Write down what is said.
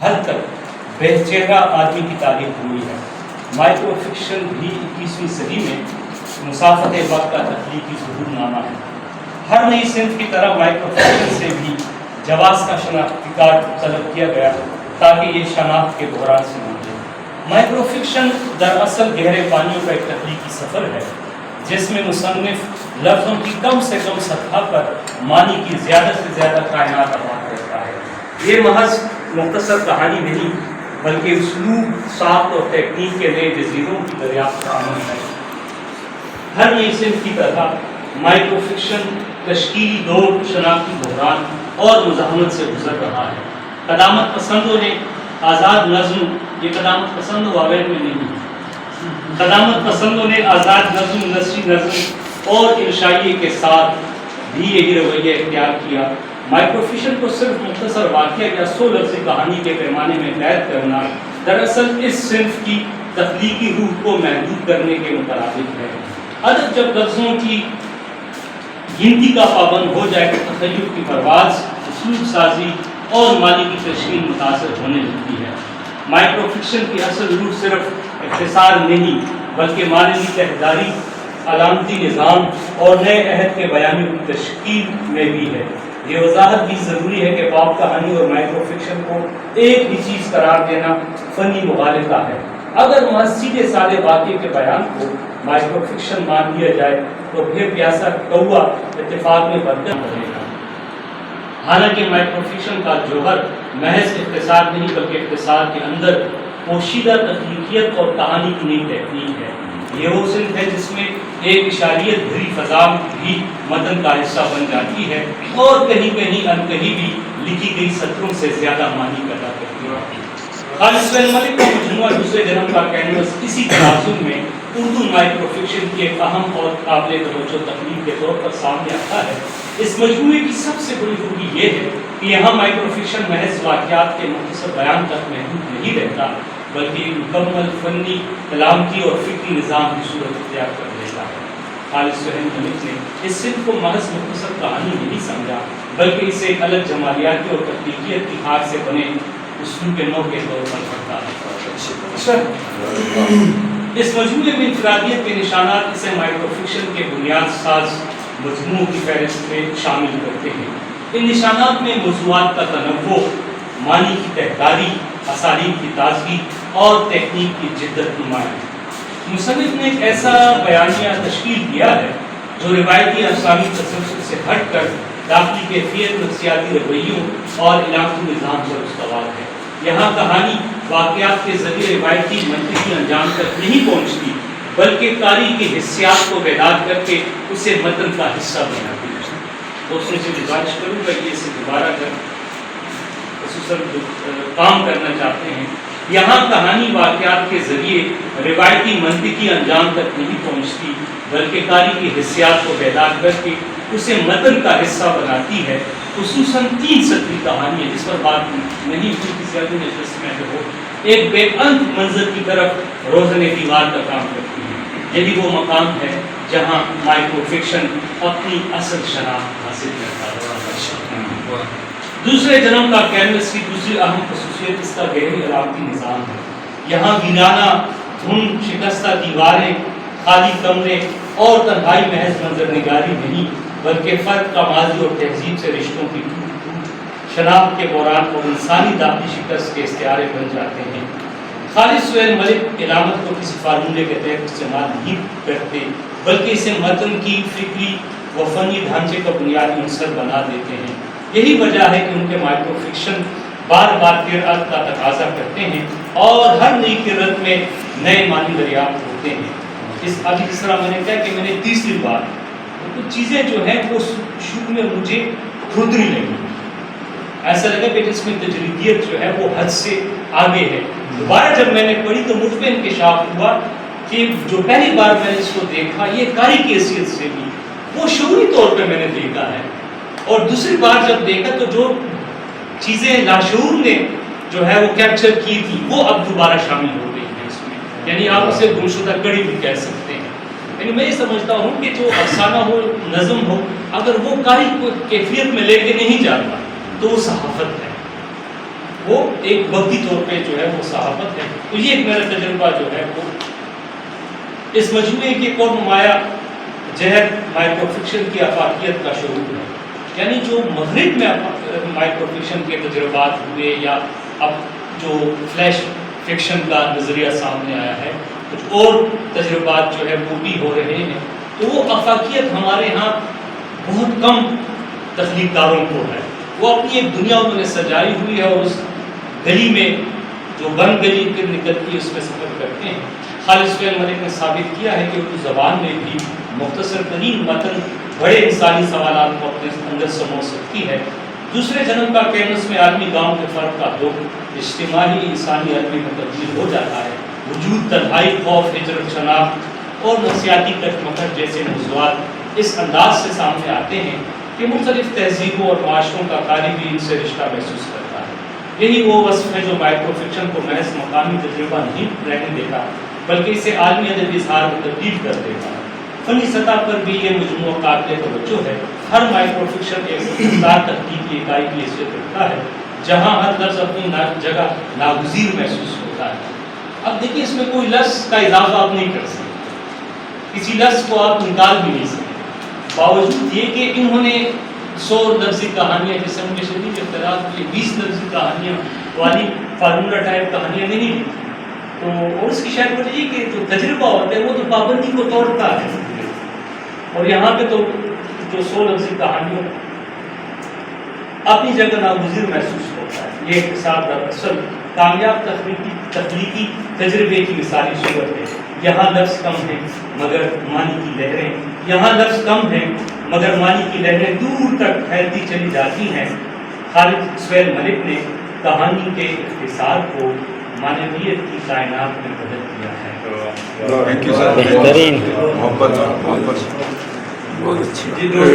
حد تک بے چہرہ آدمی کی تاریخ ہوئی ہے۔ مائکرو فکشن بھی 21ویں صدی میں مسافت وقت کا تخلیقی ظہور نامہ ہے۔ ہر نئی صنف کی طرح مائکرو فکشن سے بھی جواز کا شناختی کارڈ طلب کیا گیا تاکہ یہ شناخت کے بحران سے نکلے۔ مائکرو فکشن دراصل گہرے پانیوں کا ایک تخلیقی سفر ہے جس میں مصنف لفظوں کی کم سے کم سطح پر معنی کی زیادہ سے زیادہ کائنات آباد کرتا ہے۔ یہ محض مختصر کہانی نہیں بلکہ اسلوب، ساخت اور تکنیک کے نئے جزیروں کی دریافت کا عمل ہے۔ ہر نئی صنف کی طرح مائکرو فکشن تشکیلی دور، شناختی بحران اور مزاحمت سے گزر رہا ہے۔ قدامت پسندوں نے آزاد نظم، یہ قدامت پسند واویل میں نہیں، قدامت پسندوں نے آزاد نظم، نثری نظم اور انشائیے کے ساتھ بھی یہی رویہ اختیار کیا۔ مائکرو فکشن کو صرف مختصر واقعہ یا 100 لفظی کہانی کے پیمانے میں قید کرنا دراصل اس صنف کی تخلیقی روح کو محدود کرنے کے مترادف ہے۔ ادب جب لفظوں کی گنتی کا پابند ہو جائے تو تخیل کی پرواز، اسلوب سازی اور معنی کی تشکیل متاثر ہونے لگتی ہے۔ مائکرو فکشن کی اصل روح صرف اختصار نہیں بلکہ معنوی تحریری، علامتی نظام اور نئے عہد کے بیانیوں کی تشکیل میں بھی ہے۔ یہ وضاحت بھی ضروری ہے کہ پاپ کہانی اور مائکرو فکشن کو ایک ہی چیز قرار دینا فنی مغالطہ ہے۔ اگر محض سیدھے سادے واقعے کے بیان کو مائکرو فکشن مان لیا جائے تو پھر پیاسا کوا اتفاق میں بدل رہے گا۔ حالانکہ مائکرو فکشن کا جوہر محض اختصار نہیں بلکہ اختصار کے اندر پوشیدہ تخلیقیت اور کہانی کی نئی تکنیک ہے۔ یہ وہ صنف ہے جس میں ایک اشاریت بھری فضا بھی متن کا حصہ بن جاتی ہے اور کہیں کہیں انکہی بھی لکھی گئی سطروں سے زیادہ معنی پیدا کرتی ہے۔ خالد سہیل ملک کا مجموعہ دوسرے جنم کا کینوس اسی تناظر میں اردو مائکرو فکشن کی ایک اہم اور قابل توجہ تخلیق کے طور پر سامنے آتا ہے۔ اس مجموعے کی سب سے بڑی خوبی یہ ہے کہ یہاں مائکرو فکشن محض واقعات کے مختصر بیان تک محدود نہیں رہتا بلکہ ایک مکمل فنی، علامتی اور فکری نظام کی صورت اختیار کر لیتا ہے۔ خالد سہیل ملک نے اس صنف کو محض مختصر کہانی نہیں سمجھا بلکہ اسے ایک الگ جمالیاتی اور تخلیقیت کی خاک سے بنے اسلوب کے نو کے طور پر پڑھتا ہے۔ اس مجموعے میں انفرادیت کے نشانات اسے مائکرو فکشن کے بنیاد ساز مجموعوں کی فہرست میں شامل کرتے ہیں۔ ان نشانات میں موضوعات کا تنوع، معنی کی تہذاری، اسالیب کی تازگی اور تکنیک کی جدت نمایاں ہے۔ مصنف نے ایک ایسا بیانیہ تشکیل دیا ہے جو روایتی افسانوی تسلسل سے ہٹ کر داخلی کیفیت، نفسیاتی رویوں اور علامتی نظام پر استوار ہے۔ یہاں کہانی واقعات کے ذریعے روایتی منطقی انجام تک نہیں پہنچتی بلکہ قاری کی حسیات کو بیدار کر کے اسے متن کا حصہ بناتی ہے۔ دوستوں سے گزارش کروں گا کہ اسے دوبارہ خصوصاً کام کرنا چاہتے ہیں۔ یہاں کہانی واقعات کے ذریعے روایتی منطقی انجام تک نہیں پہنچتی بلکہ قاری کی حسیات کو بیدار کر کے اسے متن کا حصہ بناتی ہے۔ خصوصاً 3 سطری کہانی ہے جس پر بات نہیں ہوئی کسی اگلی نشست میں ہو، ایک بے انت منظر کی طرف روزن دیوار کا کام کرتی ہے۔ یہی وہ مقام ہے جہاں مائکرو فکشن اپنی اصل شناخت حاصل کرتا ہے۔ دوسرے جنم کا کینوس کی دوسری اہم خصوصیت اس کا گہری علامتی نظام ہے۔ یہاں ویرانہ دھن، شکستہ دیواریں، خالی کمرے اور تنہائی محض منظر نگاری نہیں بلکہ فرد کا ماضی اور تہذیب سے رشتوں کی ٹوٹ، شناخت کے بحران اور انسانی داخلی شکست کے استعارے بن جاتے ہیں۔ خالد سہیل ملک علامت کو کسی فارمولے کے تحت استعمال نہیں کرتے بلکہ اسے متن کی فکری و فنی ڈھانچے کا بنیادی عنصر بنا دیتے ہیں۔ یہی وجہ ہے کہ ان کے مائکرو فکشن بار بار قرأت کا تقاضا کرتے ہیں اور ہر نئی قرأت میں نئے معنی دریافت ہوتے ہیں۔ ابھی جس طرح میں نے کہا کہ میں نے تیسری بار کچھ چیزیں جو ہیں وہ شروع میں مجھے کھردری لگی، ایسا لگا کہ جس میں تجریدیت جو ہے وہ حد سے آگے ہے۔ دوبارہ جب میں نے پڑھی تو مجھ پہ انکشاف ہوا کہ جو پہلی بار میں نے اس کو دیکھا یہ قاری کی حیثیت سے بھی وہ شعوری طور پہ میں نے دیکھا ہے، اور دوسری بار جب دیکھا تو جو چیزیں لاشعور نے جو ہے وہ کیپچر کی تھی وہ اب دوبارہ شامل ہو گئی ہیں اس میں، یعنی آپ اسے گمشدہ کڑی بھی کہہ سکتے ہیں۔ یعنی میں یہ سمجھتا ہوں کہ جو افسانہ ہو، نظم ہو، اگر وہ قاری کو کیفیت میں لے کے نہیں جاتا تو وہ صحافت ہے۔ وہ ایک وقتی طور پہ جو ہے وہ صحافت ہے. تو یہ ایک میرا تجربہ جو ہے وہ اس مجموعے کی ایک اور نمایاں جہت مائکرو فکشن کی آفاقیت کا شروع ہے. یعنی جو مغرب میں مائکرو فکشن کے تجربات ہوئے یا اب جو فلیش فکشن کا نظریہ سامنے آیا ہے، کچھ اور تجربات جو ہے وہ بھی ہو رہے ہیں، تو وہ آفاقیت ہمارے ہاں بہت کم تخلیق کاروں کو ہے. وہ اپنی ایک دنیا انہوں نے سجائی ہوئی ہے اور اس گلی میں جو بند گلی پھر نکلتی ہے اس میں سفر کرتے ہیں. خالد سہیل ملک نے ثابت کیا ہے کہ اردو زبان میں بھی مختصر ترین متن بڑے انسانی سوالات کو اپنے اندر سمو سکتی ہے. دوسرے جنم کا کینوس میں عالمی گاؤں کے فرق کا دکھ اجتماعی انسانی عالمی میں تبدیل ہو جاتا ہے. وجود، تنہائی، خوف، ہجرت، شناخت اور نفسیاتی کشمکش جیسے موضوعات اس انداز سے سامنے آتے ہیں کہ مختلف تہذیبوں اور معاشروں کا قاری بھی ان سے رشتہ محسوس کرتا ہے. یہی وہ وصف ہے جو مائکرو فکشن کو محض مقامی تجربہ نہیں رہنے دیتا بلکہ اسے عالمی ادبی اظہار میں تبدیل کر دیتا ہے. فنی سطح پر بھی یہ مجموعہ قابل توجہ ہے. ہر مائکرو فکشن ایک خودکار تخلیقی اکائی کی حیثیت رکھتا ہے جہاں ہر لفظ اپنی جگہ ناگزیر محسوس ہوتا ہے. اب دیکھیے اس میں کوئی لفظ کا اضافہ آپ نہیں کر سکتے، کسی لفظ کو آپ نکال بھی نہیں سکتے. باوجود یہ کہ انہوں نے 100 لفظی کہانیاں جیسے مجھے شدید اختلاف کی 20 لفظی کہانیاں والی فارمولہ ٹائپ کہانیاں نہیں لکھی. تو اور اس کی شاید وجہ یہ کہ جو تجربہ ہوتا ہے وہ تو پابندی کو توڑتا ہے، اور یہاں پہ تو جو 100 لفظی کہانیوں اپنی جگہ ناگزیر محسوس ہوتا ہے. یہ اقتصاد دراصل کامیاب تخلیقی تجربے کی مثالی صورت ہے. یہاں لفظ کم ہیں مگر معنی کی لہریں، یہاں لفظ کم ہیں مگر معنی کی لہریں دور تک پھیلتی چلی جاتی ہیں. خالد سہیل ملک نے کہانی کے اختصار کو معنویت کی کائنات میں بدل دیا ہے. بہترین، محبت بہت اچھی.